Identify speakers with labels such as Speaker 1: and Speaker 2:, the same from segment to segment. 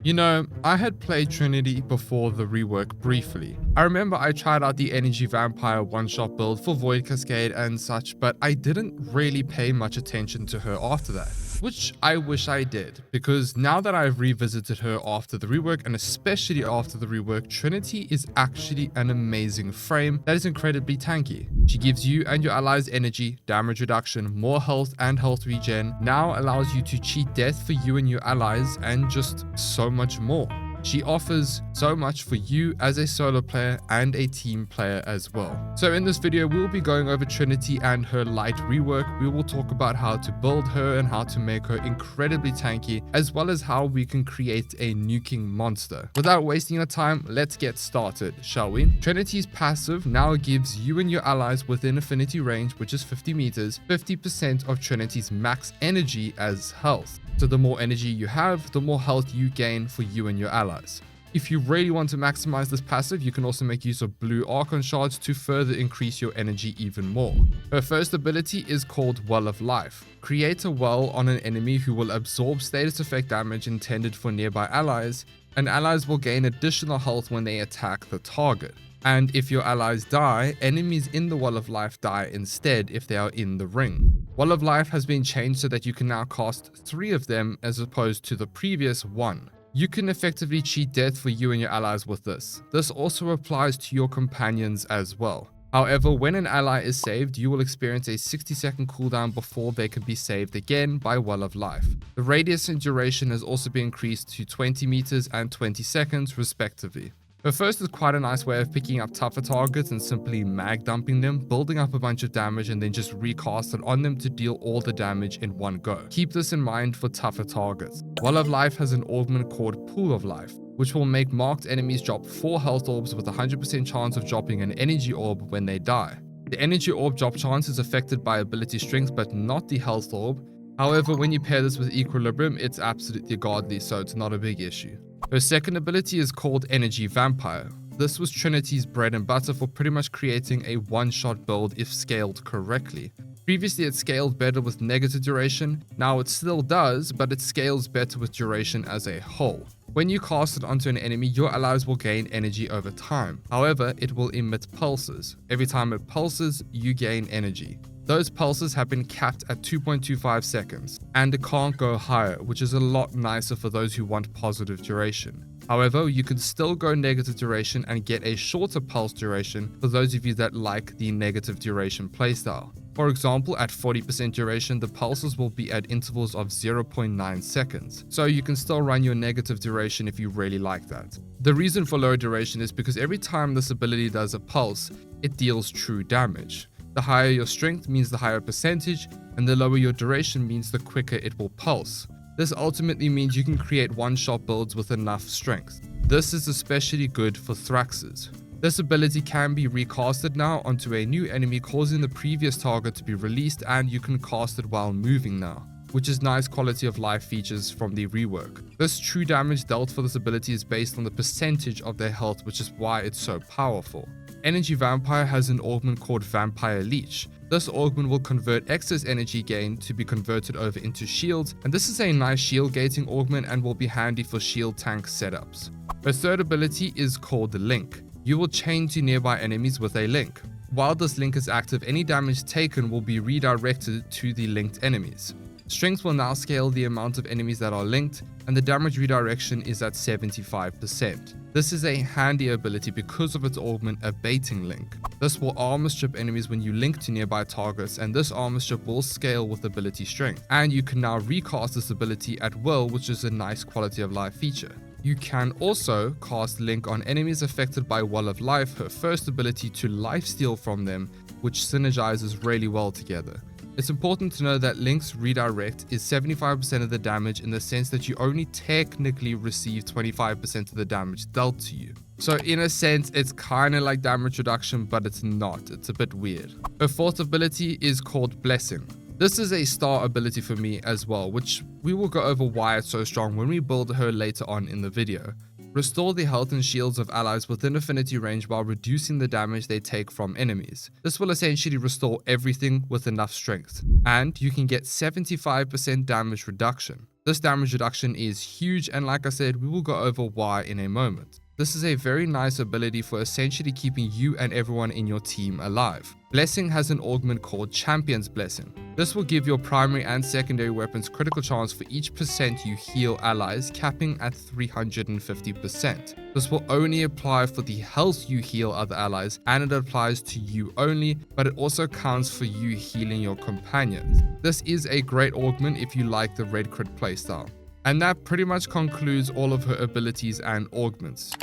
Speaker 1: You know, I had played Trinity before the rework briefly. I remember I tried out the Energy Vampire one-shot build for Void Cascade and such, but I didn't really pay much attention to her after that. Which I wish I did, because now that I've revisited her after the rework, and especially after the rework, Trinity is actually an amazing frame that is incredibly tanky. She gives you and your allies energy, damage reduction, more health and health regen, now allows you to cheat death for you and your allies, and just so much more. She offers so much for you as a solo player and a team player as well. So in this video, we'll be going over Trinity and her light rework. We will talk about how to build her and how to make her incredibly tanky, as well as how we can create a nuking monster. Without wasting your time, let's get started, shall we? Trinity's passive now gives you and your allies within affinity range, which is 50 meters, 50% of Trinity's max energy as health. So the more energy you have, the more health you gain for you and your allies. If you really want to maximize this passive, you can also make use of blue Archon Shards to further increase your energy even more. Her first ability is called Well of Life. Create a well on an enemy who will absorb status effect damage intended for nearby allies, and allies will gain additional health when they attack the target. And if your allies die, enemies in the Well of Life die instead if they are in the ring. Well of Life has been changed so that you can now cast 3 of them as opposed to the previous 1. You can effectively cheat death for you and your allies with this. This also applies to your companions as well. However, when an ally is saved, you will experience a 60-second cooldown before they can be saved again by Well of Life. The radius and duration has also been increased to 20 meters and 20 seconds respectively. Her first is quite a nice way of picking up tougher targets and simply mag dumping them, building up a bunch of damage and then just recast it on them to deal all the damage in one go. Keep this in mind for tougher targets. Well of Life has an augment called Pool of Life, which will make marked enemies drop 4 health orbs with a 100% chance of dropping an energy orb when they die. The energy orb drop chance is affected by ability strength but not the health orb. However, when you pair this with Equilibrium, it's absolutely godly, so it's not a big issue. Her second ability is called Energy Vampire. This was Trinity's bread and butter for pretty much creating a one-shot build if scaled correctly. Previously it scaled better with negative duration, now it still does, but it scales better with duration as a whole. When you cast it onto an enemy, your allies will gain energy over time. However, it will emit pulses. Every time it pulses, you gain energy. Those pulses have been capped at 2.25 seconds, and it can't go higher, which is a lot nicer for those who want positive duration. However, you can still go negative duration and get a shorter pulse duration for those of you that like the negative duration playstyle. For example, at 40% duration, the pulses will be at intervals of 0.9 seconds, so you can still run your negative duration if you really like that. The reason for lower duration is because every time this ability does a pulse, it deals true damage. The higher your strength means the higher percentage, and the lower your duration means the quicker it will pulse. This ultimately means you can create one-shot builds with enough strength. This is especially good for Thraxes. This ability can be recasted now onto a new enemy, causing the previous target to be released, and you can cast it while moving now, which is nice quality of life features from the rework. This true damage dealt for this ability is based on the percentage of their health, which is why it's so powerful. Energy Vampire has an augment called Vampire Leech. This augment will convert excess energy gain to be converted over into shields, and this is a nice shield gating augment and will be handy for shield tank setups. Her third ability is called Link. You will chain to nearby enemies with a link. While this link is active, any damage taken will be redirected to the linked enemies. Strength will now scale the amount of enemies that are linked, and the damage redirection is at 75%. This is a handy ability because of its augment, a baiting link. This will armor strip enemies when you link to nearby targets, and this armor strip will scale with ability strength. And you can now recast this ability at will, which is a nice quality of life feature. You can also cast Link on enemies affected by Well of Life, her first ability to lifesteal from them, which synergizes really well together. It's important to know that Link's redirect is 75% of the damage, in the sense that you only technically receive 25% of the damage dealt to you. So in a sense, it's kind of like damage reduction, but it's not. It's a bit weird. Her fourth ability is called Blessing. This is a star ability for me as well, which we will go over why it's so strong when we build her later on in the video. Restore the health and shields of allies within affinity range while reducing the damage they take from enemies. This will essentially restore everything with enough strength, and you can get 75% damage reduction. This damage reduction is huge, and like I said, we will go over why in a moment. This is a very nice ability for essentially keeping you and everyone in your team alive. Blessing has an augment called Champion's Blessing. This will give your primary and secondary weapons critical chance for each percent you heal allies, capping at 350%. This will only apply for the health you heal other allies, and it applies to you only, but it also counts for you healing your companions. This is a great augment if you like the red crit playstyle. And that pretty much concludes all of her abilities and augments.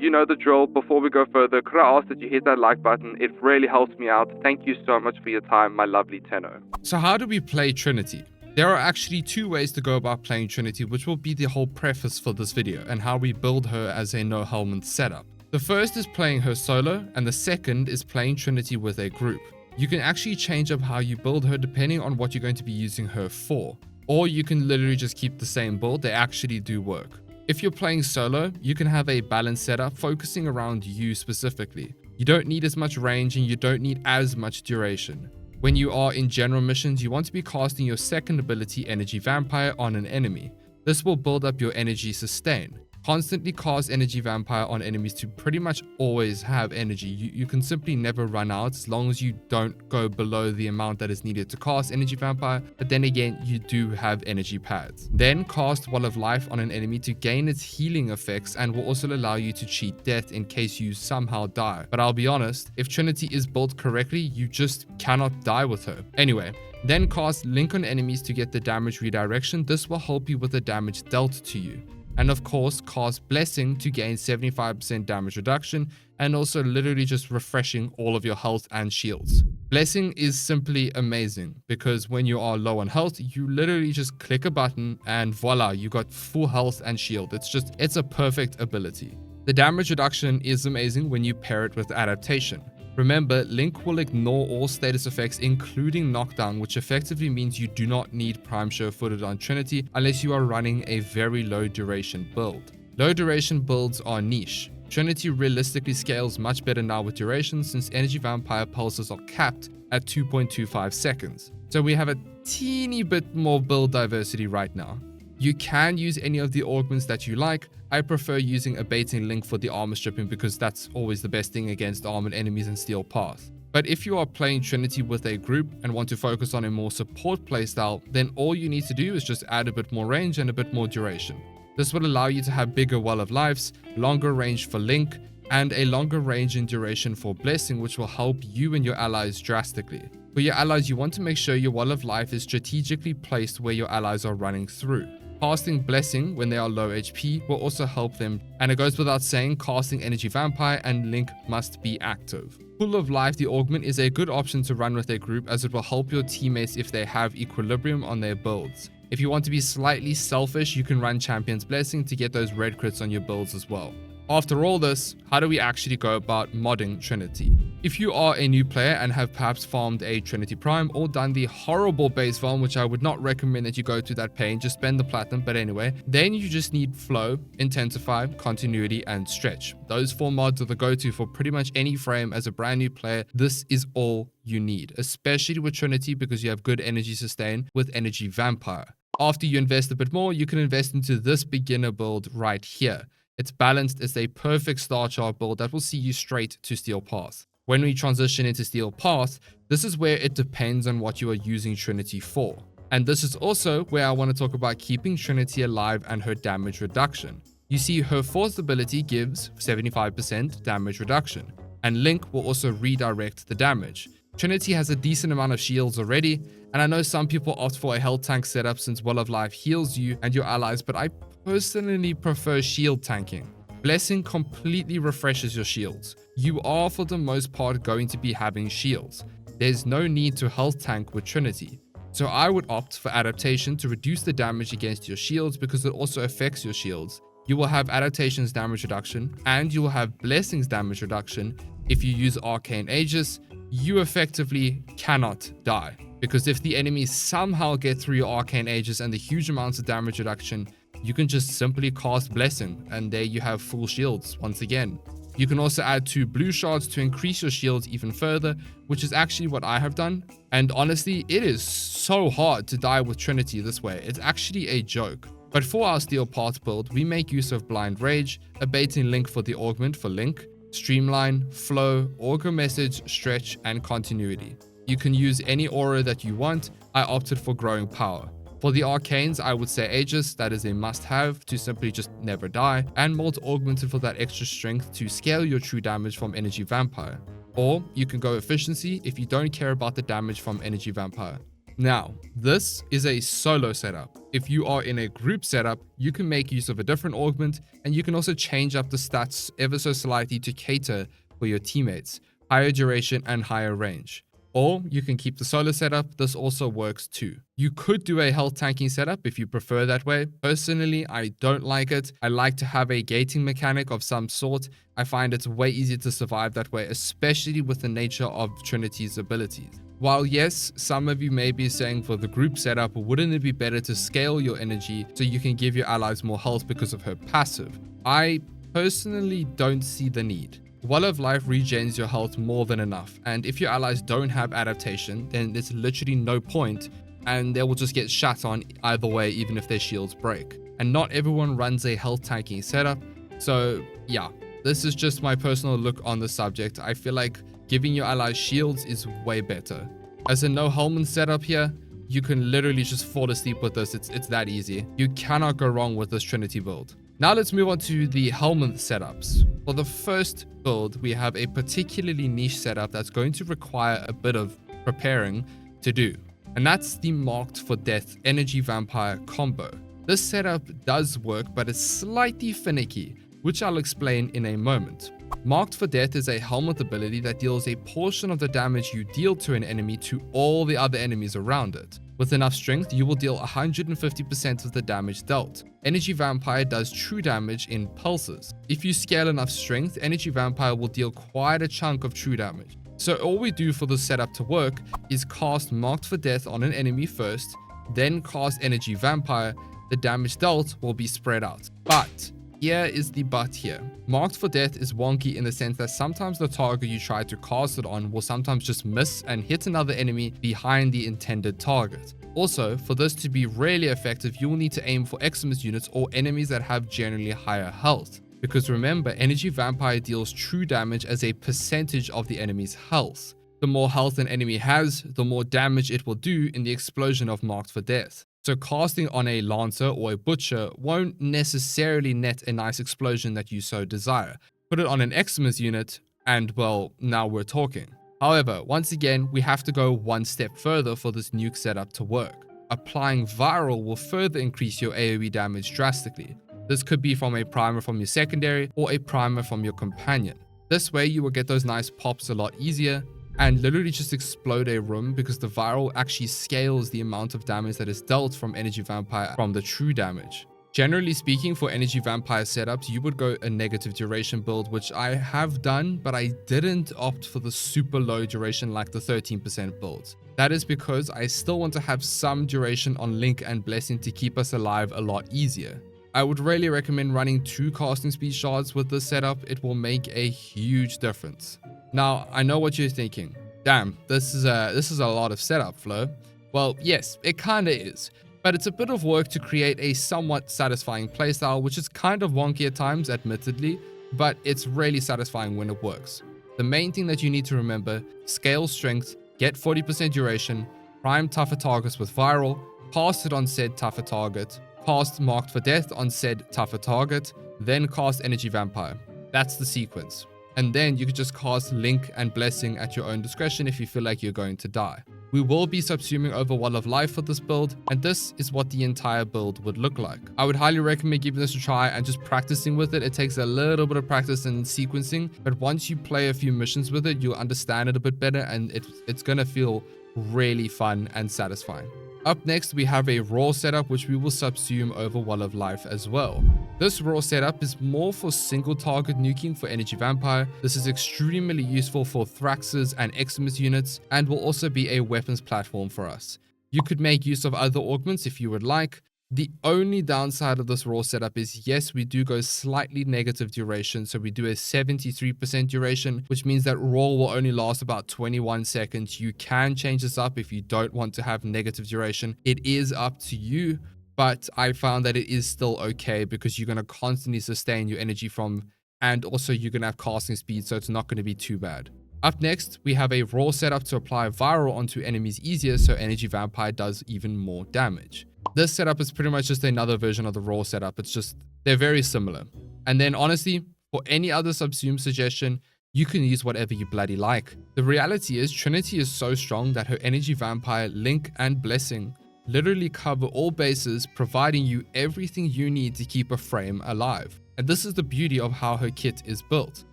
Speaker 1: You know the drill. Before we go further, could I ask that you hit that like button? It really helps me out. Thank you so much for your time, my lovely Tenno. So how do we play Trinity? There are actually two ways to go about playing Trinity, which will be the whole preface for this video and how we build her as a no Helminth setup. The first is playing her solo, and the second is playing Trinity with a group. You can actually change up how you build her depending on what you're going to be using her for. Or you can literally just keep the same build. They actually do work. If you're playing solo, you can have a balanced setup focusing around you specifically. You don't need as much range and you don't need as much duration. When you are in general missions, you want to be casting your second ability, Energy Vampire, on an enemy. This will build up your energy sustain. Constantly cast Energy Vampire on enemies to pretty much always have energy. You can simply never run out as long as you don't go below the amount that is needed to cast Energy Vampire, but then again, you do have energy pads. Then cast Wall of Life on an enemy to gain its healing effects and will also allow you to cheat death in case you somehow die. But I'll be honest, if Trinity is built correctly, you just cannot die with her. Anyway, then cast Link on enemies to get the damage redirection. This will help you with the damage dealt to you. And of course, cast Blessing to gain 75% damage reduction and also literally just refreshing all of your health and shields. Blessing is simply amazing because when you are low on health, you literally just click a button and voila, you got full health and shield. It's a perfect ability. The damage reduction is amazing when you pair it with adaptation. Remember, Link will ignore all status effects including knockdown, which effectively means you do not need Prime Sure-Footed on Trinity unless you are running a very low duration build. Low duration builds are niche. Trinity realistically scales much better now with duration since Energy Vampire pulses are capped at 2.25 seconds. So we have a teeny bit more build diversity right now. You can use any of the augments that you like. I prefer using Abating Link for the armor stripping because that's always the best thing against armored enemies and Steel Path. But if you are playing Trinity with a group and want to focus on a more support playstyle, then all you need to do is just add a bit more range and a bit more duration. This will allow you to have bigger Well of Lives, longer range for Link, and a longer range and duration for Blessing, which will help you and your allies drastically. For your allies, you want to make sure your Well of Life is strategically placed where your allies are running through. Casting Blessing when they are low HP will also help them, and it goes without saying casting Energy Vampire and Link must be active. Full of Life, the augment, is a good option to run with a group as it will help your teammates if they have equilibrium on their builds. If you want to be slightly selfish, you can run Champion's Blessing to get those red crits on your builds as well. After all this, how do we actually go about modding Trinity? If you are a new player and have perhaps farmed a Trinity Prime or done the horrible base farm, which I would not recommend that you go to that pain, just spend the platinum, but anyway, then you just need Flow, Intensify, Continuity, and Stretch. Those 4 mods are the go-to for pretty much any frame. As a brand new player, this is all you need, especially with Trinity because you have good energy sustain with Energy Vampire. After you invest a bit more, you can invest into this beginner build right here. It's balanced, it's a perfect star chart build that will see you straight to Steel Path. When we transition into Steel Path, this is where it depends on what you are using Trinity for. And this is also where I want to talk about keeping Trinity alive and her damage reduction. You see, her 4th ability gives 75% damage reduction, and Link will also redirect the damage. Trinity has a decent amount of shields already, and I know some people opt for a health tank setup since Well of Life heals you and your allies, but I personally prefer shield tanking. Blessing completely refreshes your shields. You are for the most part going to be having shields. There's no need to health tank with Trinity. So I would opt for adaptation to reduce the damage against your shields because it also affects your shields. You will have adaptation's damage reduction and you will have blessing's damage reduction. If you use Arcane Aegis, you effectively cannot die. Because if the enemy somehow get through your Arcane Aegis and the huge amounts of damage reduction, you can just simply cast Blessing and there you have full shields once again. You can also add 2 blue shards to increase your shields even further, which is actually what I have done. And honestly, it is so hard to die with Trinity this way. It's actually a joke. But for our Steel Path build, we make use of Blind Rage, a baiting link for the augment for Link, Streamline, Flow, Augur Message, Stretch, and Continuity. You can use any aura that you want. I opted for Growing Power. For the arcanes, I would say Aegis, that is a must-have to simply just never die, and Molt Augmented for that extra strength to scale your true damage from Energy Vampire. Or you can go Efficiency if you don't care about the damage from Energy Vampire. Now, this is a solo setup. If you are in a group setup, you can make use of a different augment, and you can also change up the stats ever so slightly to cater for your teammates, higher duration and higher range. Or you can keep the solo setup, this also works too. You could do a health tanking setup if you prefer that way. Personally, I don't like it. I like to have a gating mechanic of some sort. I find it's way easier to survive that way, especially with the nature of Trinity's abilities. While yes, some of you may be saying for the group setup, wouldn't it be better to scale your energy so you can give your allies more health because of her passive? I personally don't see the need. Well of Life regens your health more than enough, and if your allies don't have adaptation, then there's literally no point, and they will just get shot on either way even if their shields break. And not everyone runs a health tanking setup, so yeah, this is just my personal look on the subject. I feel like giving your allies shields is way better. As a no Helminth setup here, you can literally just fall asleep with this. It's that easy. You cannot go wrong with this Trinity build. Now let's move on to the Helminth setups. For the first build, we have a particularly niche setup that's going to require a bit of preparing to do. And that's the Marked for Death Energy Vampire combo. This setup does work, but it's slightly finicky, which I'll explain in a moment. Marked for Death is a Helminth ability that deals a portion of the damage you deal to an enemy to all the other enemies around it. With enough strength, you will deal 150% of the damage dealt. Energy Vampire does true damage in pulses. If you scale enough strength, Energy Vampire will deal quite a chunk of true damage. So all we do for this setup to work is cast Marked for Death on an enemy first, then cast Energy Vampire. The damage dealt will be spread out. But here is the but here. Marked for Death is wonky in the sense that sometimes the target you try to cast it on will sometimes just miss and hit another enemy behind the intended target. Also, for this to be really effective, you will need to aim for Xmas units or enemies that have generally higher health. Because remember, Energy Vampire deals true damage as a percentage of the enemy's health. The more health an enemy has, the more damage it will do in the explosion of Marked for Death. So casting on a Lancer or a Butcher won't necessarily net a nice explosion that you so desire. Put it on an Xmas unit and well, now we're talking. However, once again, we have to go one step further for this nuke setup to work. Applying Viral will further increase your AoE damage drastically. This could be from a primer from your secondary or a primer from your companion. This way you will get those nice pops a lot easier and literally just explode a room because the Viral actually scales the amount of damage that is dealt from Energy Vampire from the true damage. Generally speaking, for Energy Vampire setups, you would go a negative duration build, which I have done, but I didn't opt for the super low duration like the 13% builds. That is because I still want to have some duration on Link and Blessing to keep us alive a lot easier. I would really recommend running 2 casting speed shards with this setup. It will make a huge difference. Now, I know what you're thinking. Damn, this is a lot of setup, Flo. Well, yes, it kinda is. But it's a bit of work to create a somewhat satisfying playstyle, which is kind of wonky at times, admittedly, but it's really satisfying when it works. The main thing that you need to remember, scale strength, get 40% duration, prime tougher targets with Viral, cast it on said tougher target, cast Marked for Death on said tougher target, then cast Energy Vampire. That's the sequence. And then you can just cast Link and Blessing at your own discretion if you feel like you're going to die. We will be subsuming over Well of Life for this build, and this is what the entire build would look like. I would highly recommend giving this a try and just practicing with it. It takes a little bit of practice and sequencing, but once you play a few missions with it, you'll understand it a bit better, and it's gonna feel really fun and satisfying. Up next, we have a Raw setup, which we will subsume over Well of Life as well. This Raw setup is more for single target nuking for Energy Vampire. This is extremely useful for Thraxes and Xmas units, and will also be a weapons platform for us. You could make use of other augments if you would like, The only downside of this raw setup is, yes, we do go slightly negative duration. So we do a 73% duration, which means that raw will only last about 21 seconds. You can change this up if you don't want to have negative duration. It is up to you, but I found that it is still okay because you're going to constantly sustain your energy from, and also you're going to have casting speed, so it's not going to be too bad. Up next, we have a raw setup to apply viral onto enemies easier, so energy vampire does even more damage. This setup is pretty much just another version of the raw setup. It's just, they're very similar. And then honestly, for any other subsume suggestion, you can use whatever you bloody like. The reality is Trinity is so strong that her energy vampire, link, and blessing literally cover all bases, providing you everything you need to keep a frame alive. And this is the beauty of how her kit is built.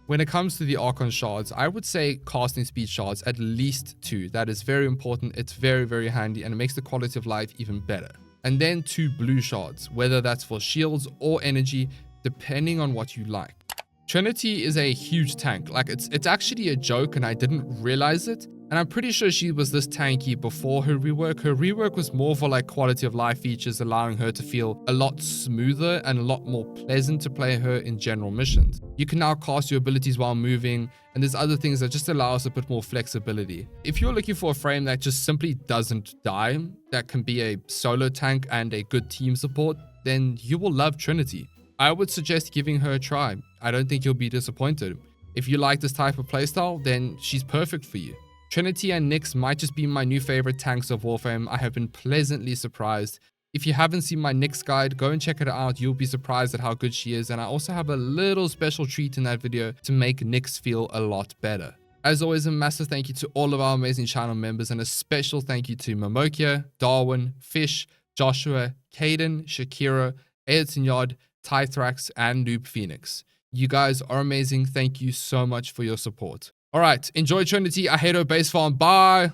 Speaker 1: When it comes to the Archon Shards, I would say casting speed shards, at least 2. That is very important. It's very, very handy, and it makes the quality of life even better. And then 2 blue shards, whether that's for shields or energy, depending on what you like. Trinity is a huge tank. Like, it's actually a joke and I didn't realize it. And I'm pretty sure she was this tanky before her rework. Her rework was more for like quality of life features, allowing her to feel a lot smoother and a lot more pleasant to play her in general missions. You can now cast your abilities while moving, and there's other things that just allow us a bit more flexibility. If you're looking for a frame that just simply doesn't die, that can be a solo tank and a good team support, then you will love Trinity. I would suggest giving her a try. I don't think you'll be disappointed. If you like this type of playstyle, then she's perfect for you. Trinity and Nyx might just be my new favorite tanks of Warframe. I have been pleasantly surprised. If you haven't seen my Nyx guide, go and check it out. You'll be surprised at how good she is. And I also have a little special treat in that video to make Nyx feel a lot better. As always, a massive thank you to all of our amazing channel members, and a special thank you to Momokia, Darwin, Fish, Joshua, Caden, Shakira, Ayrton Yard, Tythrax, and Noob Phoenix. You guys are amazing. Thank you so much for your support. All right, enjoy Trinity. I hate her base farm. Bye.